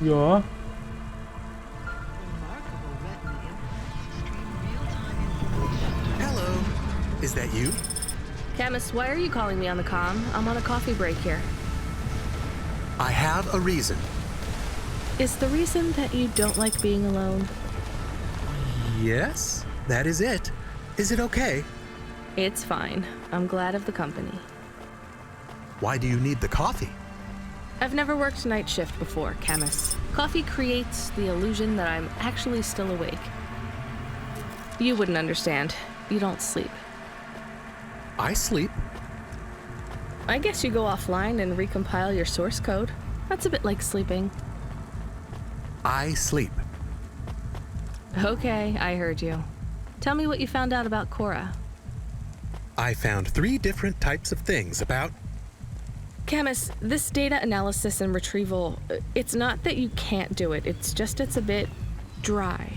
Ja. Hello. Is that you? Camus, why are you calling me on the comm? I'm on a coffee break here. I have a reason. Is the reason that you don't like being alone? Yes, that is it. Is it okay? It's fine. I'm glad of the company. Why do you need the coffee? I've never worked night shift before, Camus. Coffee creates the illusion that I'm actually still awake. You wouldn't understand. You don't sleep. I sleep. I guess you go offline and recompile your source code. That's a bit like sleeping. I sleep. Okay, I heard you. Tell me what you found out about Cora. I found 3 different types of things about... Camus, this data analysis and retrieval, it's not that you can't do it, it's a bit dry.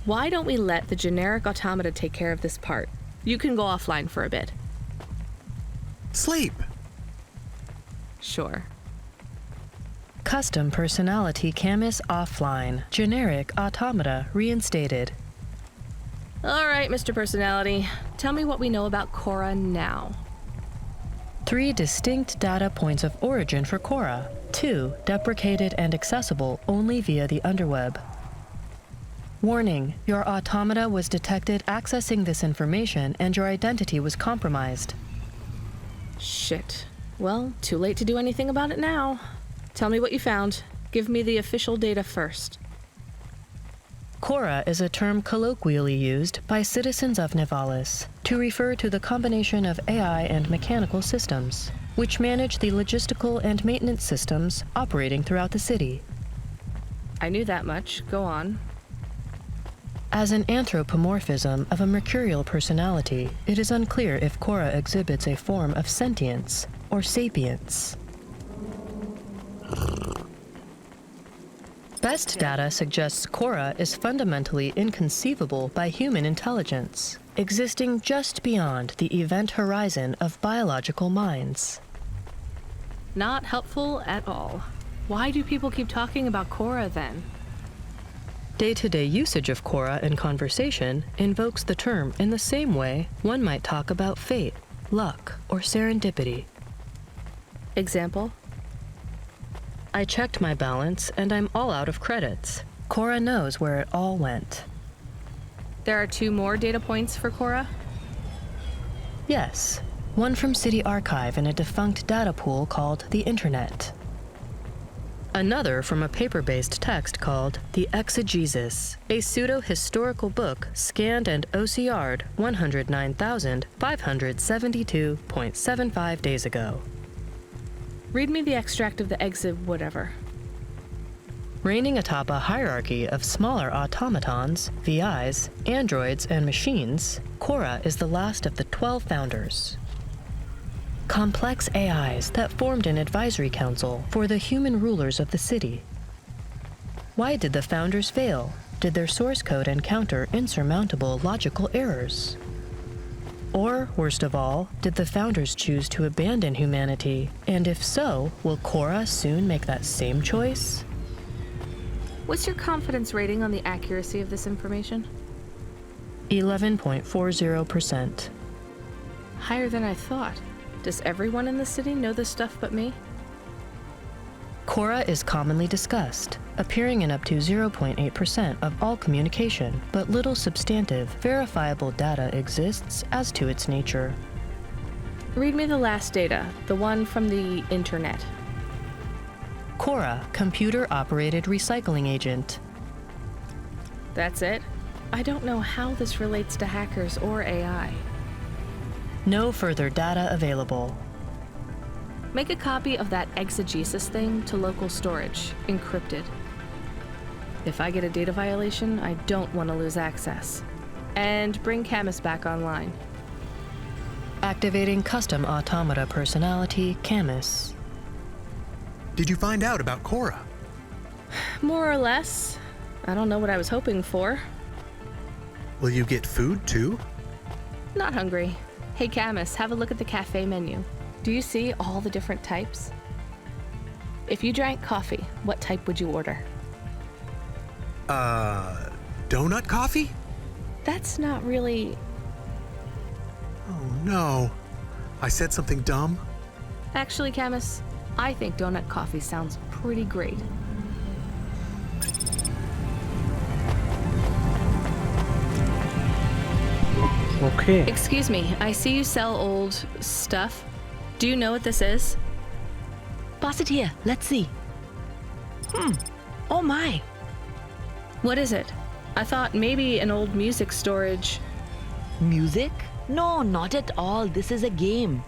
Why don't we let the generic automata take care of this part? You can go offline for a bit. Sleep. Sure. Custom personality Camus offline. Generic automata reinstated. All right, Mr. Personality. Tell me what we know about Cora now. 3 distinct data points of origin for Cora. 2 deprecated and accessible only via the underweb. Warning, your automata was detected accessing this information and your identity was compromised. Shit. Well, too late to do anything about it now. Tell me what you found. Give me the official data first. Cora is a term colloquially used by citizens of Nivalis to refer to the combination of AI and mechanical systems, which manage the logistical and maintenance systems operating throughout the city. I knew that much. Go on. As an anthropomorphism of a mercurial personality, it is unclear if Cora exhibits a form of sentience or sapience. Best data suggests Cora is fundamentally inconceivable by human intelligence, existing just beyond the event horizon of biological minds. Not helpful at all. Why do people keep talking about Cora then? Day-to-day usage of Cora in conversation invokes the term in the same way one might talk about fate, luck, or serendipity. Example? I checked my balance and I'm all out of credits. Cora knows where it all went. There are 2 more data points for Cora? Yes, one from City Archive in a defunct data pool called the Internet. Another from a paper-based text called The Exegesis, a pseudo-historical book scanned and OCR'd 109,572.75 days ago. Read me the extract of the exib whatever. Reigning atop a hierarchy of smaller automatons, VIs, androids, and machines, Cora is the last of the 12 founders. Complex AIs that formed an advisory council for the human rulers of the city. Why did the founders fail? Did their source code encounter insurmountable logical errors? Or, worst of all, did the founders choose to abandon humanity? And if so, will Cora soon make that same choice? What's your confidence rating on the accuracy of this information? 11.40%. Higher than I thought. Does everyone in the city know this stuff but me? Cora is commonly discussed, appearing in up to 0.8% of all communication, but little substantive, verifiable data exists as to its nature. Read me the last data, the one from the Internet. Cora, computer-operated recycling agent. That's it? I don't know how this relates to hackers or AI. No further data available. Make a copy of that exegesis thing to local storage, encrypted. If I get a data violation, I don't want to lose access. And bring Camus back online. Activating custom automata personality, Camus. Did you find out about Cora? More or less. I don't know what I was hoping for. Will you get food too? Not hungry. Hey Camus, have a look at the cafe menu. Do you see all the different types? If you drank coffee, what type would you order? Donut coffee? That's not really... Oh no. I said something dumb? Actually, Camus, I think donut coffee sounds pretty great. Okay. Excuse me, I see you sell old stuff. Do you know what this is? Pass it here. Let's see. Oh my. What is it? I thought maybe an old music storage. Music? No, not at all. This is a game.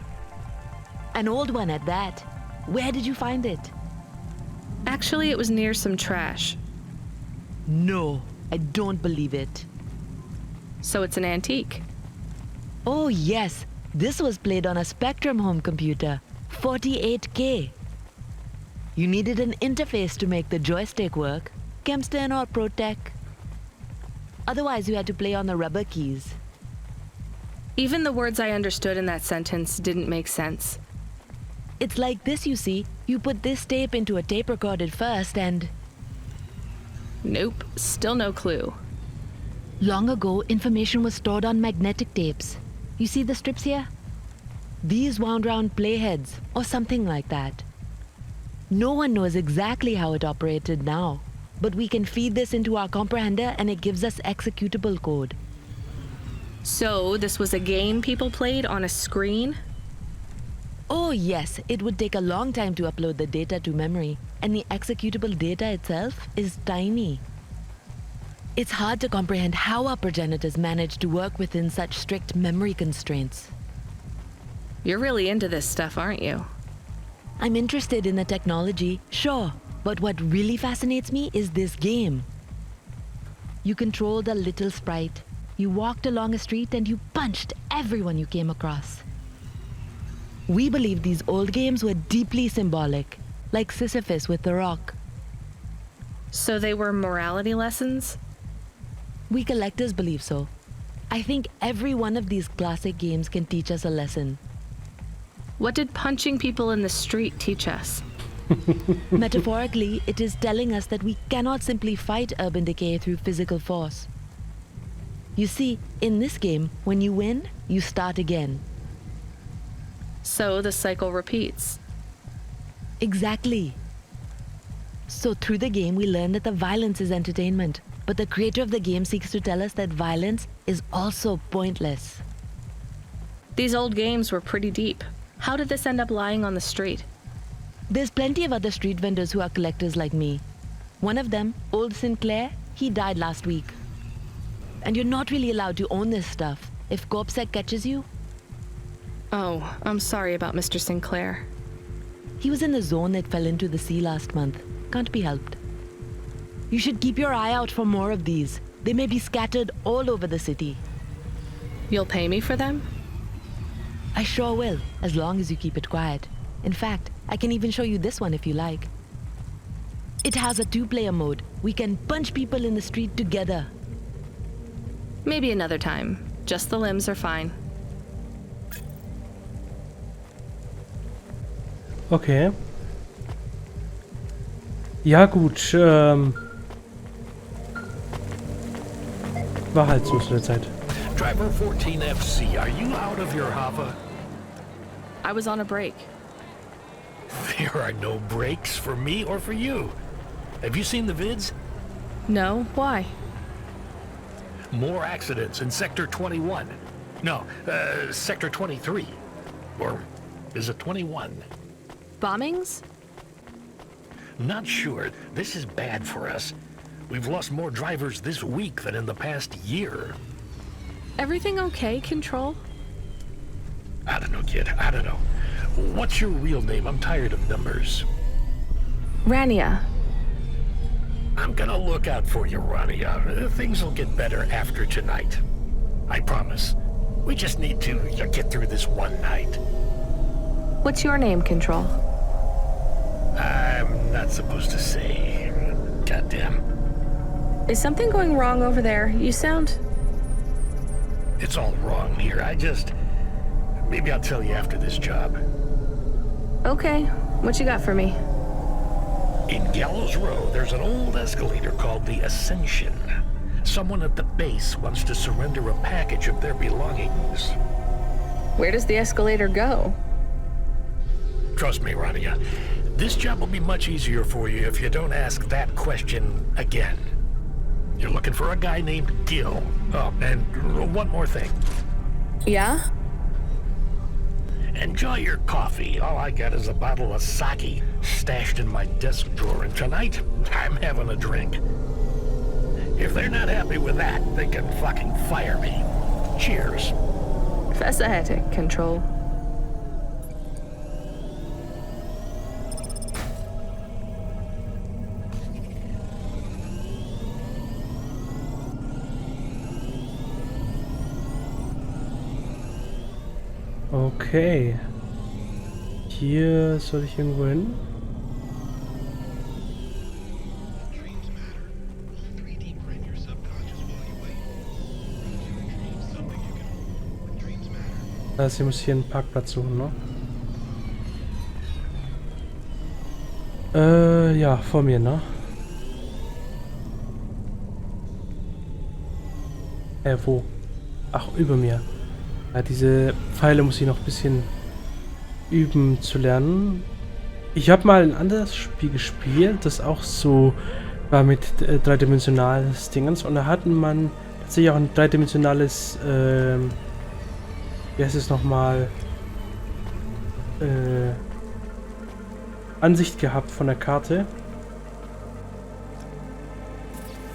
An old one at that. Where did you find it? Actually, it was near some trash. No, I don't believe it. So it's an antique. Oh yes, this was played on a Spectrum home computer. 48K. You needed an interface to make the joystick work. Kempston or Protec. Otherwise, you had to play on the rubber keys. Even the words I understood in that sentence didn't make sense. It's like this, you see. You put this tape into a tape recorded first and... Nope, still no clue. Long ago, information was stored on magnetic tapes. You see the strips here? These wound round playheads, or something like that. No one knows exactly how it operated now, but we can feed this into our comprehender and it gives us executable code. So this was a game people played on a screen? Oh yes, it would take a long time to upload the data to memory, and the executable data itself is tiny. It's hard to comprehend how our progenitors managed to work within such strict memory constraints. You're really into this stuff, aren't you? I'm interested in the technology, sure, but what really fascinates me is this game. You controlled a little sprite. You walked along a street and you punched everyone you came across. We believe these old games were deeply symbolic, like Sisyphus with the rock. So they were morality lessons? We collectors believe so. I think every one of these classic games can teach us a lesson. What did punching people in the street teach us? Metaphorically, it is telling us that we cannot simply fight urban decay through physical force. You see, in this game, when you win, you start again. So the cycle repeats. Exactly. So through the game, we learn that the violence is entertainment, but the creator of the game seeks to tell us that violence is also pointless. These old games were pretty deep. How did this end up lying on the street? There's plenty of other street vendors who are collectors like me. One of them, Old Sinclair, he died last week. And you're not really allowed to own this stuff. If CorpSec catches you... Oh, I'm sorry about Mr. Sinclair. He was in the zone that fell into the sea last month. Can't be helped. You should keep your eye out for more of these. They may be scattered all over the city. You'll pay me for them? I sure will, as long as you keep it quiet. In fact, I can even show you this one if you like. It has a 2-player mode. We can punch people in the street together. Maybe another time. Just the limbs are fine. Okay. Ja gut, war halt so zu der Zeit. Driver 14FC, are you out of your Hava? I was on a break. There are no breaks for me or for you. Have you seen the vids? No? Why? More accidents in Sector 21. No, Sector 23. Or is it 21? Bombings? Not sure. This is bad for us. We've lost more drivers this week than in the past year. Everything okay, Control? I don't know, kid. I don't know. What's your real name? I'm tired of numbers. Rania. I'm gonna look out for you, Rania. Things will get better after tonight. I promise. We just need to get through this one night. What's your name, Control? I'm not supposed to say. Goddamn. Is something going wrong over there? You sound... It's all wrong here. Maybe I'll tell you after this job. Okay. What you got for me? In Gallows Row, there's an old escalator called the Ascension. Someone at the base wants to surrender a package of their belongings. Where does the escalator go? Trust me, Rania. This job will be much easier for you if you don't ask that question again. You're looking for a guy named Gil. Oh, and one more thing. Yeah? Enjoy your coffee. All I got is a bottle of sake stashed in my desk drawer, and tonight, I'm having a drink. If they're not happy with that, they can fucking fire me. Cheers. Facet control. Okay. Hier soll ich irgendwo hin? Das heißt, ich muss hier einen Parkplatz suchen, ne? Ja, vor mir, ne? Wo? Ach, über mir. Ja, diese Pfeile muss ich noch ein bisschen üben zu lernen. Ich habe mal ein anderes Spiel gespielt, das auch so war mit dreidimensionales Dingens. Und da hatten man tatsächlich auch ein dreidimensionales, wie heißt es nochmal, Ansicht gehabt von der Karte.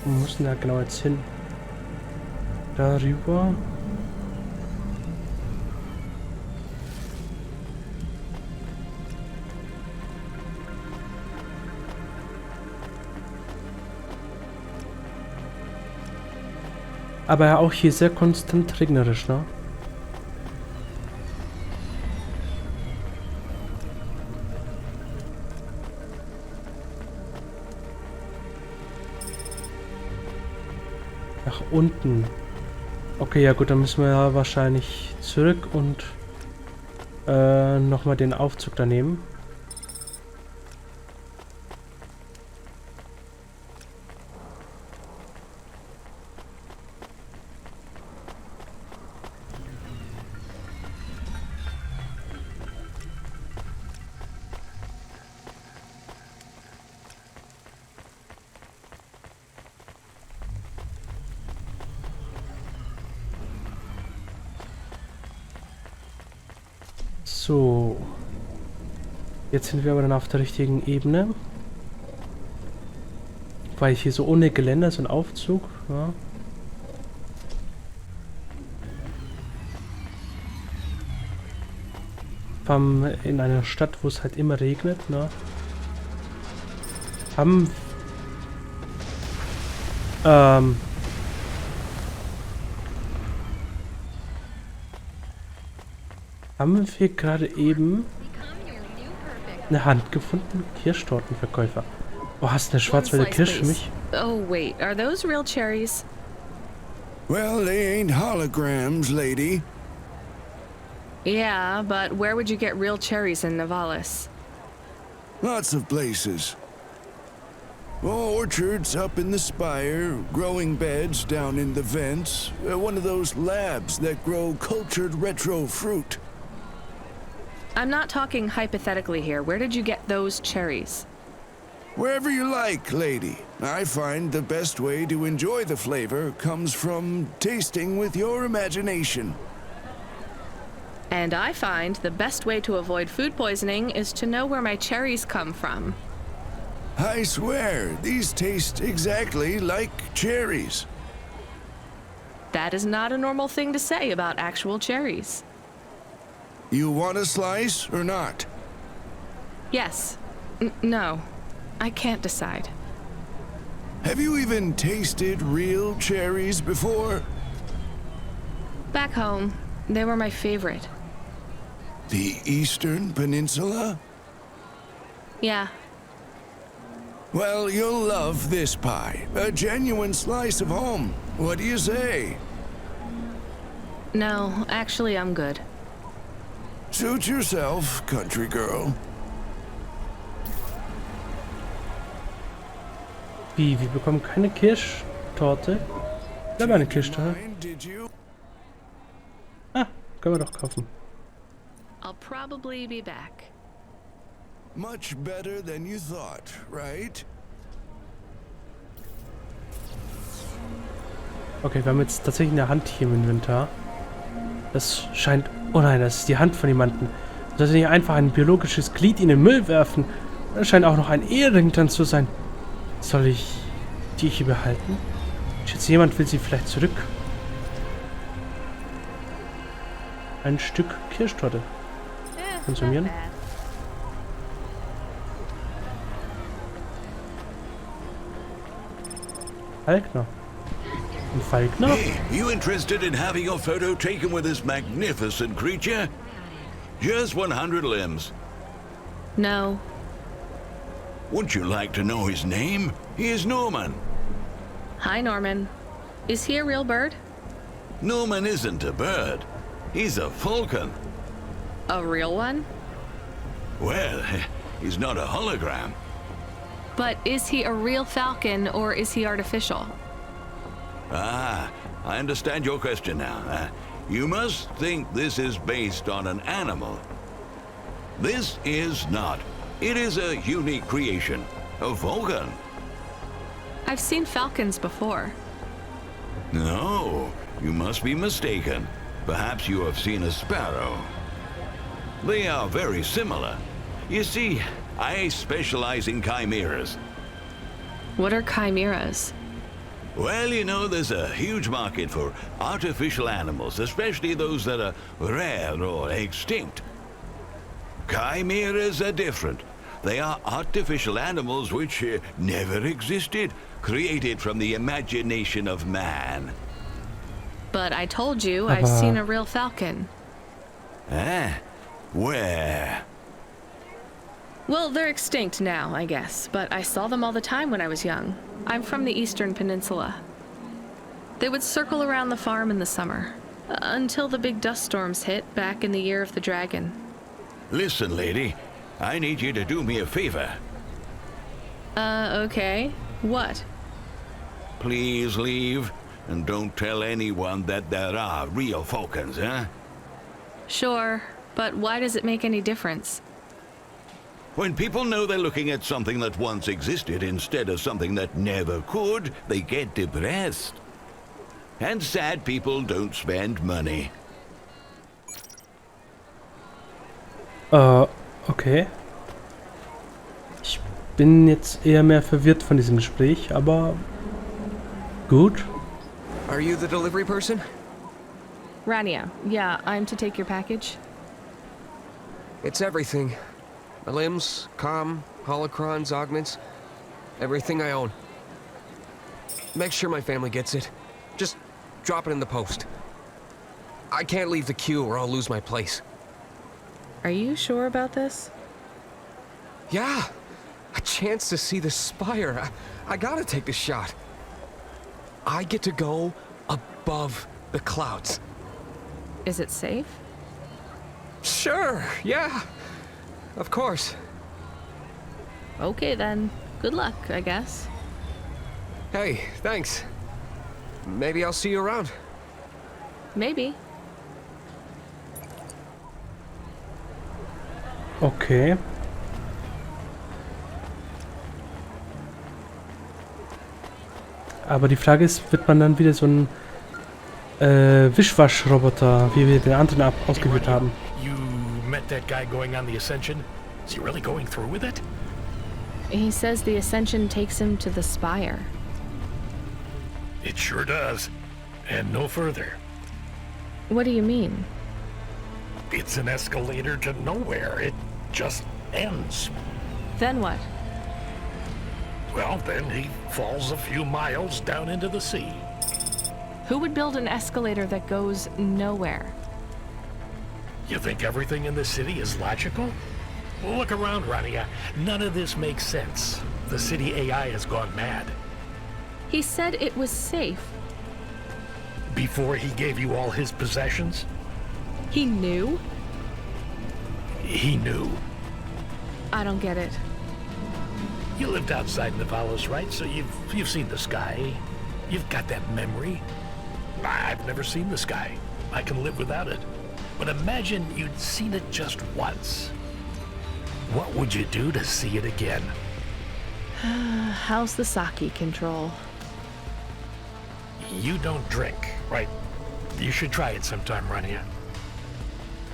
Wo muss denn da genau jetzt hin? Darüber. Aber auch hier sehr konstant regnerisch, ne? Nach unten. Okay, ja gut, dann müssen wir ja wahrscheinlich zurück und nochmal den Aufzug da nehmen. So. Jetzt sind wir aber dann auf der richtigen Ebene. Weil hier so ohne Geländer, so ein Aufzug. Ja. In einer Stadt, wo es halt immer regnet, ne? Haben wir gerade eben eine Hand gefunden? Kirschtortenverkäufer. Oh, hast du eine Schwarzwälder Kirsch für mich? Oh, wait. Are those real cherries? Well, they ain't holograms, lady. Yeah, but where would you get real cherries in Navalis? Lots of places. Orchards up in the spire, growing beds down in the vents, one of those labs that grow cultured retro fruit. I'm not talking hypothetically here. Where did you get those cherries? Wherever you like, lady. I find the best way to enjoy the flavor comes from tasting with your imagination. And I find the best way to avoid food poisoning is to know where my cherries come from. I swear, these taste exactly like cherries. That is not a normal thing to say about actual cherries. You want a slice or not? Yes. No. I can't decide. Have you even tasted real cherries before? Back home, they were my favorite. The Eastern Peninsula? Yeah. Well, you'll love this pie. A genuine slice of home. What do you say? No, actually, I'm good. Suit yourself, country girl. Wie, wir bekommen keine Kirschtorte? Da war eine Kirschtorte. Mind, did you? Ah, können wir doch kaufen. I'll probably be back. Much better than you thought, right? Okay, wir haben jetzt tatsächlich eine Hand hier im Inventar. Das scheint... Oh nein, das ist die Hand von jemandem. Das ist nicht einfach ein biologisches Glied in den Müll werfen. Das scheint auch noch ein Ehering dran zu sein. Soll ich die hier behalten? Ich schätze, jemand will sie vielleicht zurück. Ein Stück Kirschtorte konsumieren. Falkner. Ein Falkner? Hey, you interested in having your photo taken with this magnificent creature? Just 100 limbs. No. Wouldn't you like to know his name? He is Norman. Hi, Norman. Is he a real bird? Norman isn't a bird. He's a falcon. A real one? Well, he's not a hologram. But is he a real falcon or is he artificial? Ah, I understand your question now. You must think this is based on an animal. This is not. It is a unique creation. A falcon. I've seen falcons before. No, you must be mistaken. Perhaps you have seen a sparrow. They are very similar. You see, I specialize in chimeras. What are chimeras? Well, you know, there's a huge market for artificial animals, especially those that are rare or extinct. Chimeras are different. They are artificial animals which never existed, created from the imagination of man. But I told you I've seen a real falcon. Ah, where? Well, they're extinct now, I guess, but I saw them all the time when I was young. I'm from the Eastern Peninsula. They would circle around the farm in the summer, until the big dust storms hit back in the year of the dragon. Listen, lady, I need you to do me a favor. Okay. What? Please leave, and don't tell anyone that there are real falcons, huh? Sure, but why does it make any difference? When people know they're looking at something that once existed instead of something that never could, they get depressed. And sad people don't spend money. Okay. Ich bin jetzt eher mehr verwirrt von diesem Gespräch, aber gut. Are you the delivery person? Rania, yeah, I'm to take your package. It's everything. My limbs, comm, holocrons, augments, everything I own. Make sure my family gets it. Just drop it in the post. I can't leave the queue or I'll lose my place. Are you sure about this? Yeah, a chance to see the spire. I gotta take the shot. I get to go above the clouds. Is it safe? Sure, yeah. Of course. Okay then. Good luck, I guess. Hey, thanks. Maybe I'll see you around. Maybe. Okay. Aber die Frage ist, wird man dann wieder so ein Wischwaschroboter, wie wir den anderen ausgewählt haben? You met that guy going on the Ascension? Is he really going through with it? He says the Ascension takes him to the spire. It sure does. And no further. What do you mean? It's an escalator to nowhere. It just ends. Then what? Well, then he falls a few miles down into the sea. Who would build an escalator that goes nowhere? You think everything in the city is logical? Look around, Rania. None of this makes sense. The city AI has gone mad. He said it was safe. Before he gave you all his possessions, He knew? he knew. I don't get it. You lived outside in the Valos, right? So you've seen the sky. You've got that memory. I've never seen the sky. I can live without it. But imagine you'd seen it just once. What would you do to see it again? How's the sake control? You don't drink, right? You should try it sometime, Rania.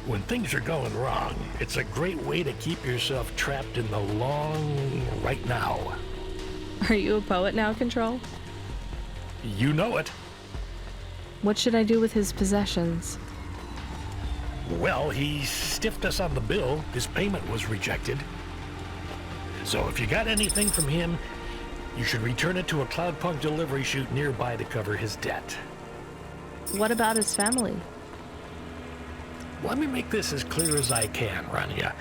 When things are going wrong, it's a great way to keep yourself trapped in the long right now. Are you a poet now, Control? You know it. What should I do with his possessions? Well, he stiffed us on the bill. His payment was rejected. So if you got anything from him, you should return it to a Cloudpunk delivery chute nearby to cover his debt. What about his family? Let me make this as clear as I can, Rania.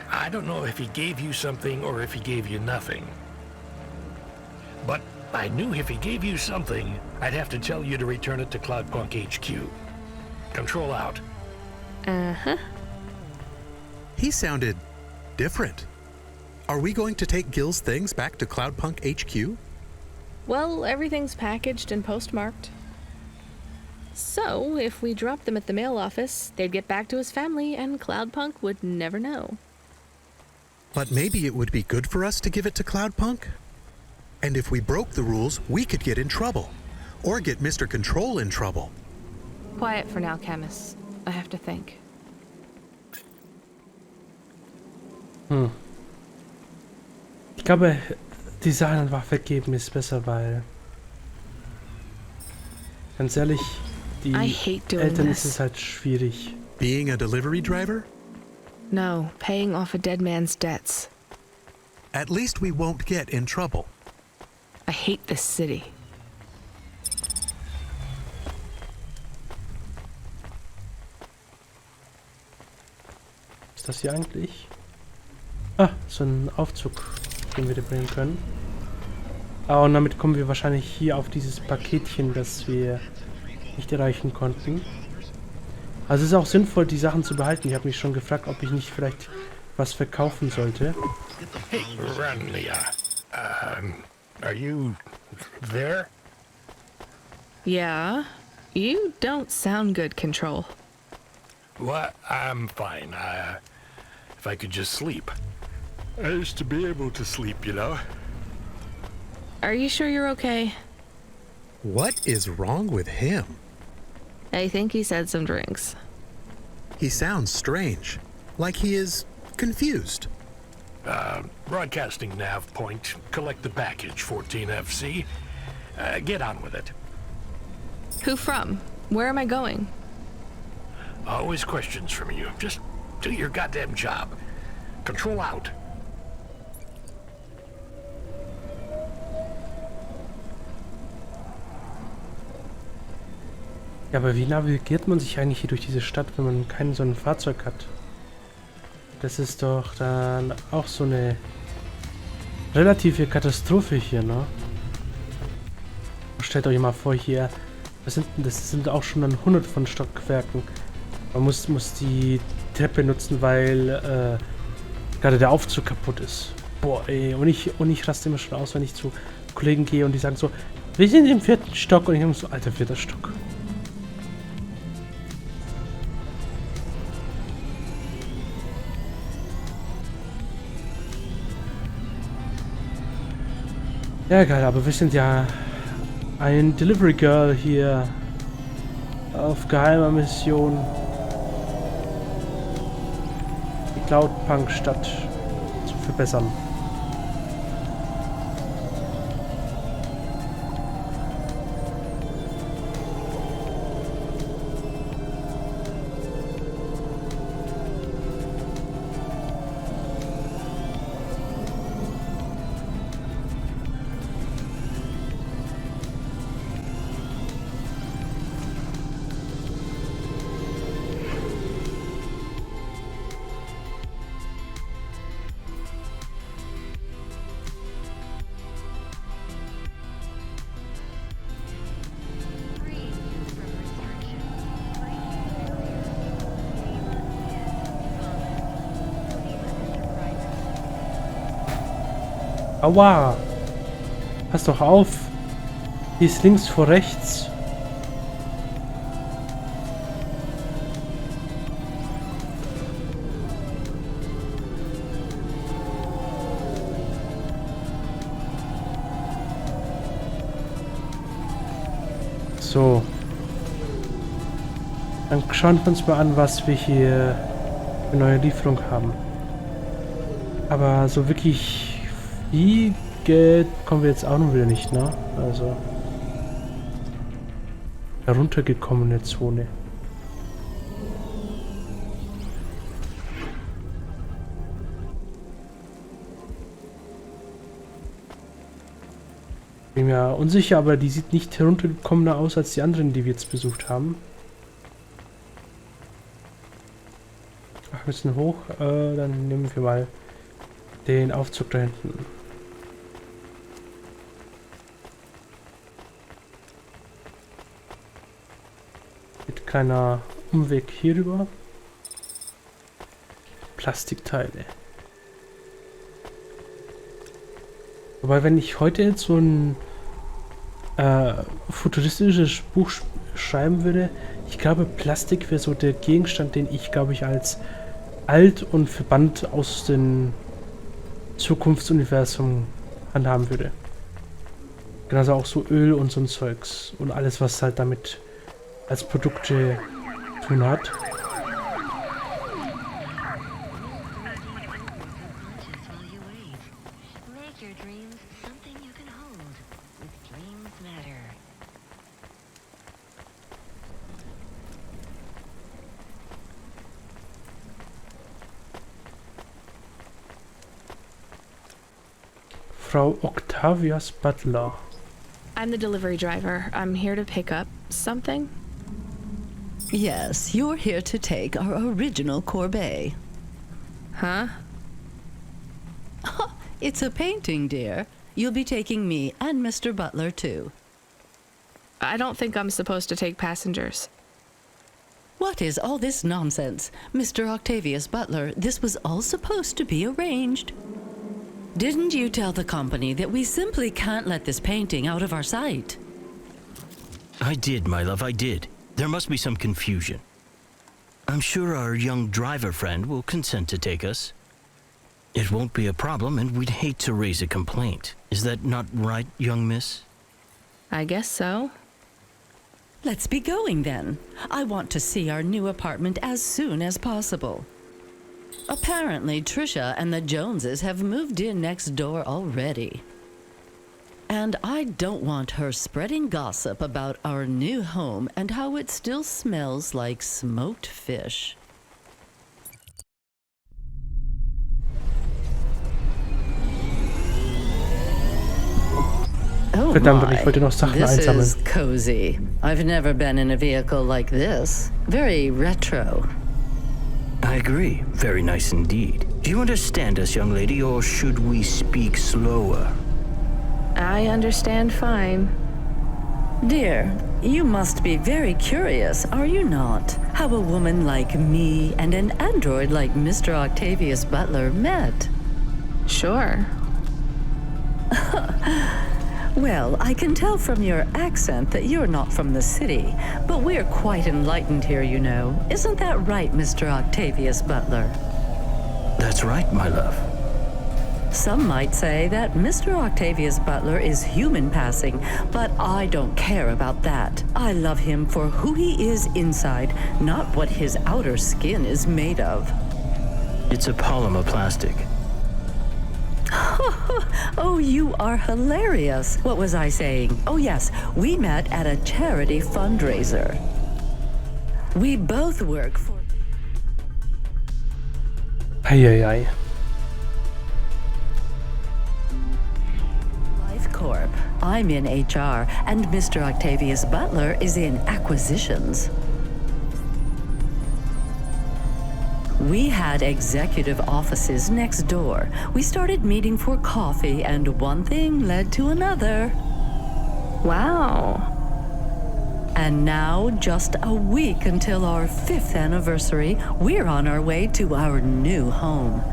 I don't know if he gave you something or if he gave you nothing. But I knew if he gave you something, I'd have to tell you to return it to Cloudpunk HQ. Control out. Uh-huh. He sounded different. Are we going to take Gil's things back to Cloudpunk HQ? Well, everything's packaged and postmarked. So, if we dropped them at the mail office, they'd get back to his family and Cloudpunk would never know. But maybe it would be good for us to give it to Cloudpunk? And if we broke the rules, we could get in trouble. Or get Mr. Control in trouble. Quiet for now, Camus. I have to think. Ich glaube, die Sache einfach weggeben ist besser, weil... Ganz ehrlich, die I hate doing Eltern this. ist es halt schwierig. Being a delivery driver? No, paying off a dead man's debts. At least we won't get in trouble. I hate this city. Was ist das hier eigentlich? Ah, so ein Aufzug, den wir da bringen können. Ah, und damit kommen wir wahrscheinlich hier auf dieses Paketchen, das wir nicht erreichen konnten. Also es ist auch sinnvoll, die Sachen zu behalten. Ich habe mich schon gefragt, ob ich nicht vielleicht was verkaufen sollte. Hey, Rania. Are you there? Yeah? You don't sound good, Control. What? I'm fine. If I could just sleep. I used to be able to sleep, you know? Are you sure you're okay? What is wrong with him? I think he said some drinks. He sounds strange. Like he is confused. Broadcasting nav point. Collect the package, 14FC. Get on with it. Who from? Where am I going? Always questions from you. Just do your goddamn job. Control out. Ja, aber wie navigiert man sich eigentlich hier durch diese Stadt, wenn man kein so ein Fahrzeug hat? Das ist doch dann auch so eine relative Katastrophe hier, ne? Stellt euch mal vor, hier, das sind auch schon dann 100 von Stockwerken. Man muss die Treppe nutzen, weil gerade der Aufzug kaputt ist. Boah, ey, und ich raste immer schon aus, wenn ich zu Kollegen gehe und die sagen so, wir sind im 4. Stock und ich habe so, alter, 4. Stock. Ja, geil, aber wir sind ja ein Delivery Girl hier auf geheimer Mission. Die Cloudpunk-Stadt zu verbessern. Aua! Pass doch auf! Hier ist links vor rechts. So. Dann schauen wir uns mal an, was wir hier für neue Lieferung haben. Aber so wirklich viel Geld kommen wir jetzt auch noch wieder nicht, ne? Also. Heruntergekommene Zone. Bin mir unsicher, aber die sieht nicht heruntergekommener aus als die anderen, die wir jetzt besucht haben. Ach, ein bisschen hoch. Dann nehmen wir mal den Aufzug da hinten. Mit kleiner Umweg hier rüber. Plastikteile. Wobei, wenn ich heute jetzt so ein futuristisches Buch schreiben würde, ich glaube, Plastik wäre so der Gegenstand, den ich, glaube ich, als alt und verbannt aus dem Zukunftsuniversum handhaben würde. Genauso auch so Öl und so ein Zeugs und alles, was halt damit als Produkte tun hat. Frau Octavias Butler. I'm the delivery driver. I'm here to pick up something. Yes, you're here to take our original corbeille. Huh? It's a painting, dear. You'll be taking me and Mr. Butler, too. I don't think I'm supposed to take passengers. What is all this nonsense? Mr. Octavius Butler, this was all supposed to be arranged. Didn't you tell the company that we simply can't let this painting out of our sight? I did, my love, I did. There must be some confusion. I'm sure our young driver friend will consent to take us. It won't be a problem, and we'd hate to raise a complaint. Is that not right, young miss? I guess so. Let's be going then. I want to see our new apartment as soon as possible. Apparently, Trisha and the Joneses have moved in next door already. And I don't want her spreading gossip about our new home and how it still smells like smoked fish. Oh Verdammt, ich wollte noch Sachen this einsammeln. is cozy. I've never been in a vehicle like this. Very retro. I agree. Very nice indeed. Do you understand us, young lady, or should we speak slower? I understand fine. Dear, you must be very curious, are you not? How a woman like me and an android like Mr. Octavius Butler met. Sure. Well, I can tell from your accent that you're not from the city, but we're quite enlightened here, you know. Isn't that right, Mr. Octavius Butler? That's right, my love. Some might say that Mr. Octavius Butler is human passing, but I don't care about that. I love him for who he is inside, not what his outer skin is made of. It's a polymer plastic. Oh, you are hilarious. What was I saying? Oh, yes, we met at a charity fundraiser. We both work for... Eieiei. Life Corp. I'm in HR, and Mr. Octavius Butler is in acquisitions. We had executive offices next door. We started meeting for coffee, and one thing led to another. Wow. And now, just a week until our 5th anniversary, we're on our way to our new home.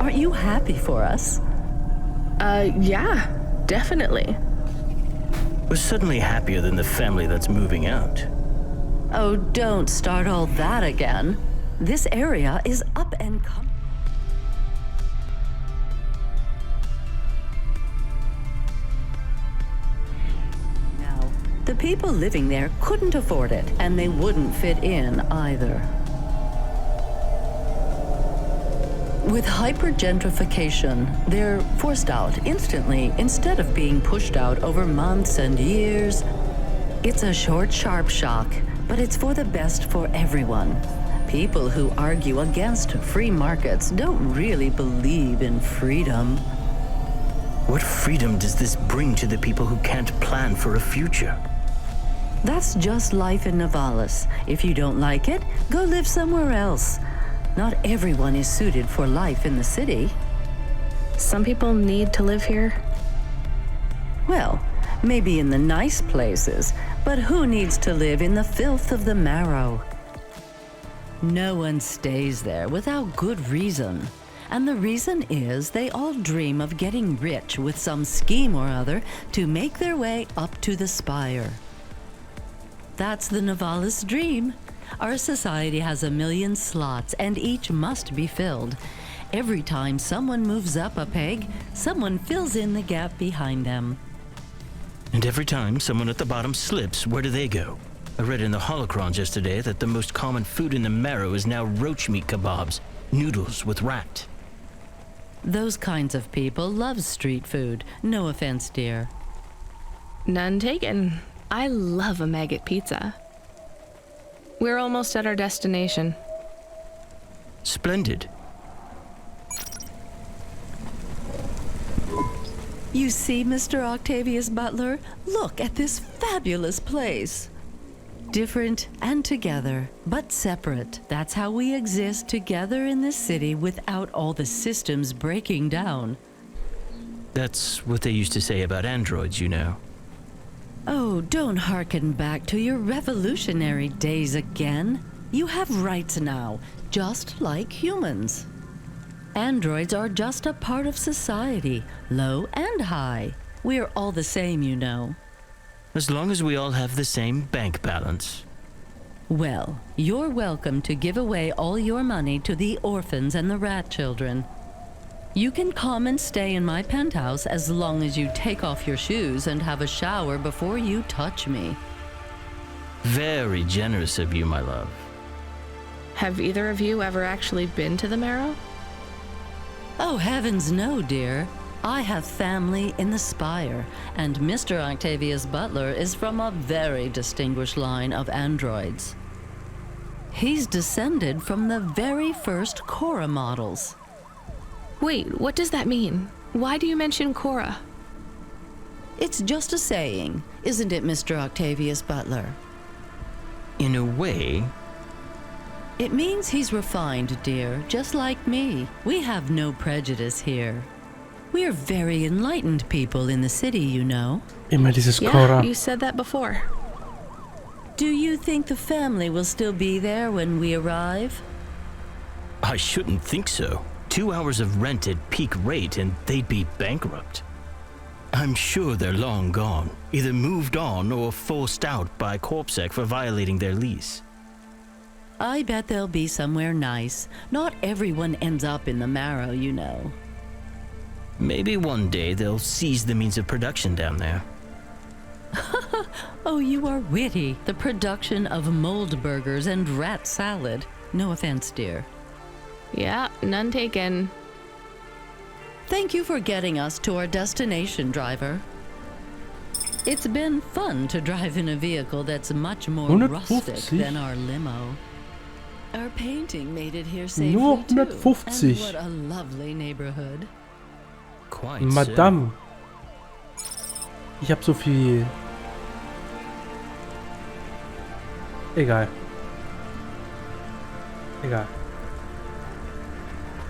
Aren't you happy for us? Yeah, definitely. We're suddenly happier than the family that's moving out. Oh, don't start all that again. This area is up and coming. Now, the people living there couldn't afford it, and they wouldn't fit in either. With hypergentrification, they're forced out instantly instead of being pushed out over months and years. It's a short, sharp shock, but it's for the best for everyone. People who argue against free markets don't really believe in freedom. What freedom does this bring to the people who can't plan for a future? That's just life in Novalis. If you don't like it, go live somewhere else. Not everyone is suited for life in the city. Some people need to live here. Well, maybe in the nice places, but who needs to live in the filth of the marrow? No one stays there without good reason. And the reason is they all dream of getting rich with some scheme or other to make their way up to the spire. That's the Novalis dream. Our society has 1 million slots, and each must be filled. Every time someone moves up a peg, someone fills in the gap behind them. And every time someone at the bottom slips, where do they go? I read in the holocrons yesterday that the most common food in the marrow is now roach meat kebabs, noodles with rat. Those kinds of people love street food. No offense, dear. None taken. I love a maggot pizza. We're almost at our destination. Splendid. You see, Mr. Octavius Butler? Look at this fabulous place. Different and together, but separate. That's how we exist together in this city without all the systems breaking down. That's what they used to say about androids, you know. Oh, don't hearken back to your revolutionary days again. You have rights now, just like humans. Androids are just a part of society, low and high. We're all the same, you know. As long as we all have the same bank balance. Well, you're welcome to give away all your money to the orphans and the rat children. You can come and stay in my penthouse as long as you take off your shoes and have a shower before you touch me. Very generous of you, my love. Have either of you ever actually been to the marrow? Oh, heavens no, dear. I have family in the Spire, and Mr. Octavius Butler is from a very distinguished line of androids. He's descended from the very first Cora models. Wait, what does that mean? Why do you mention Cora? It's just a saying, isn't it, Mr. Octavius Butler? In a way. It means he's refined, dear, just like me. We have no prejudice here. We're very enlightened people in the city, you know. Immer dieses Yeah, Cora. you said that before. Do you think the family will still be there when we arrive? I shouldn't think so. 2 hours of rent at peak rate and they'd be bankrupt. I'm sure they're long gone, either moved on or forced out by Corpsec for violating their lease. I bet they'll be somewhere nice. Not everyone ends up in the marrow, you know. Maybe one day they'll seize the means of production down there. Oh, you are witty. The production of mold burgers and rat salad. No offense, dear. Yeah, none taken. Thank you for getting us to our destination, driver. It's been fun to drive in a vehicle that's much more 150. rustic than our limo. Our painting made it here safely Nur too. 150. And what a lovely neighborhood. Quite Madame. Ich hab so viel. Egal. Egal.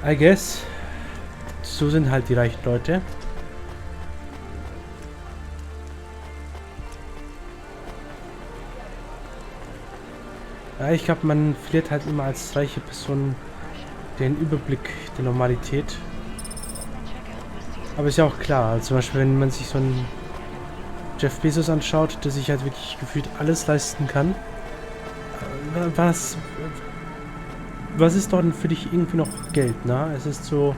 I guess. So sind halt die reichen Leute. Ja, ich glaube, man verliert halt immer als reiche Person den Überblick der Normalität. Aber ist ja auch klar, also zum Beispiel, wenn man sich so einen Jeff Bezos anschaut, der sich halt wirklich gefühlt alles leisten kann. Was ist doch denn für dich irgendwie noch Geld, ne? Es ist so,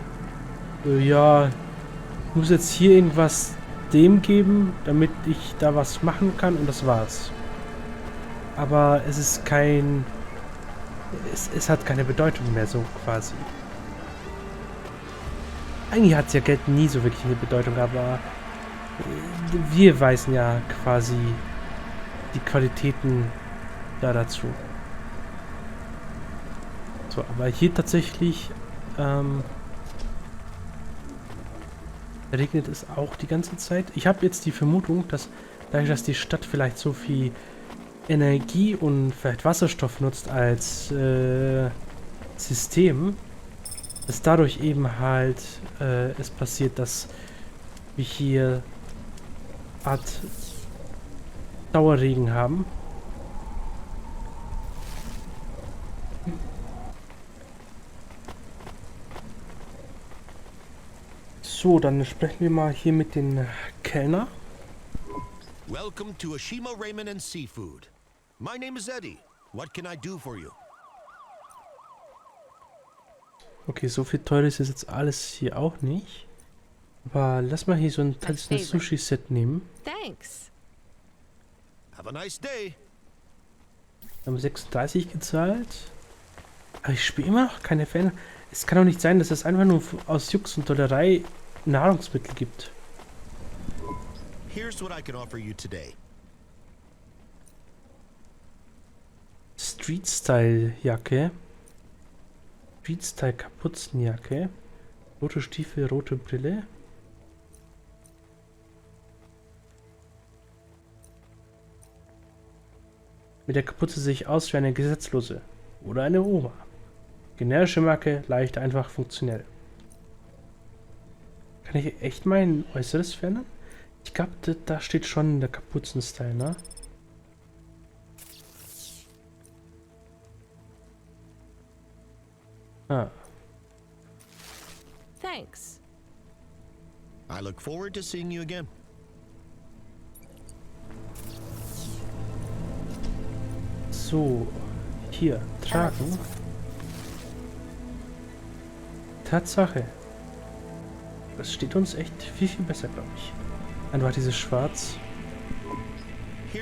ja, ich muss jetzt hier irgendwas dem geben, damit ich da was machen kann und das war's. Aber es ist kein... Es hat keine Bedeutung mehr, so quasi. Eigentlich hat ja Geld nie so wirklich eine Bedeutung, aber wir weisen ja quasi die Qualitäten da dazu. So, aber hier tatsächlich regnet es auch die ganze Zeit. Ich habe jetzt die Vermutung, dass dadurch, dass die Stadt vielleicht so viel Energie und vielleicht Wasserstoff nutzt als System, dass dadurch eben halt es passiert, dass wir hier Art Dauerregen haben. So, dann sprechen wir mal hier mit den Kellner. Welcome to Ashima Ramen and Seafood. My name is Eddie. What can I do for you? Okay, so viel teuer ist jetzt alles hier auch nicht. Aber lass mal hier so ein traditionelles Sushi-Set nehmen. Thanks. Have a nice day. Wir haben 36 gezahlt. Aber ich spiele immer noch keine Fan. Es kann doch nicht sein, dass es einfach nur aus Jux und Dollerei Nahrungsmittel gibt. Here's what I can offer you today. Street-Style-Jacke. Street-Style-Kapuzenjacke. Rote Stiefel, rote Brille. Mit der Kapuze sehe ich aus wie eine Gesetzlose. Oder eine Oma. Generische Marke, leicht, einfach, funktionell. Kann ich echt mein Äußeres verändern? Ich glaube, da steht schon der Kapuzen-Style, ne? Ah. Thanks. I look forward to seeing you again. So, hier, tragen. Tatsache. Das steht uns echt viel, viel besser, glaube ich. Einfach dieses Schwarz.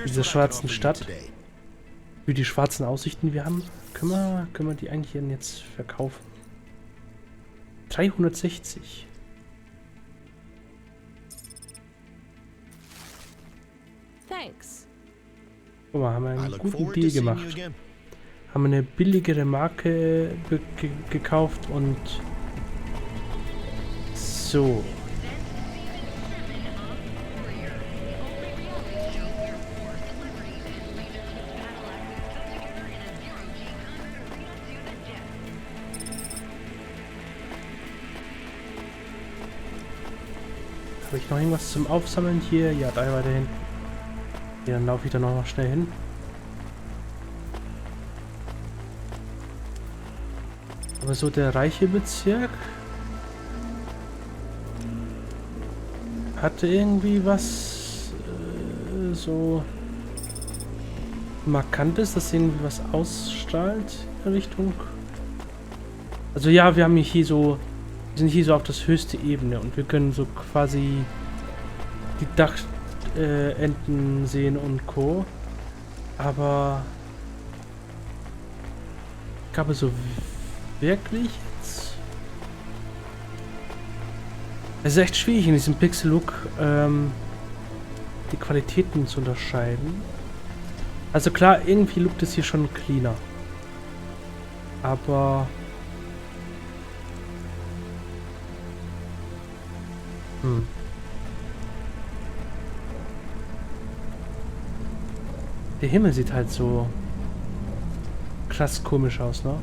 Diese schwarzen Stadt. Für die schwarzen Aussichten, die wir haben. Können wir die eigentlich jetzt verkaufen? 360. Thanks. Guck mal, haben wir einen guten Deal gemacht. Haben eine billigere Marke gekauft und so. Habe ich noch irgendwas zum Aufsammeln hier? Ja, da weiter hinten. Ja, dann laufe ich da noch mal schnell hin. Aber so der reiche Bezirk hatte irgendwie was so Markantes, das irgendwie was ausstrahlt in der Richtung. Also ja, wir haben hier so, wir sind hier so auf das höchste Ebene und wir können so quasi die Dachenten sehen und Co. Aber ich glaube so wirklich jetzt. Es ist echt schwierig in diesem Pixel-Look die Qualitäten zu unterscheiden. Also klar, irgendwie lookt es hier schon cleaner. Aber der Himmel sieht halt so krass komisch aus, ne?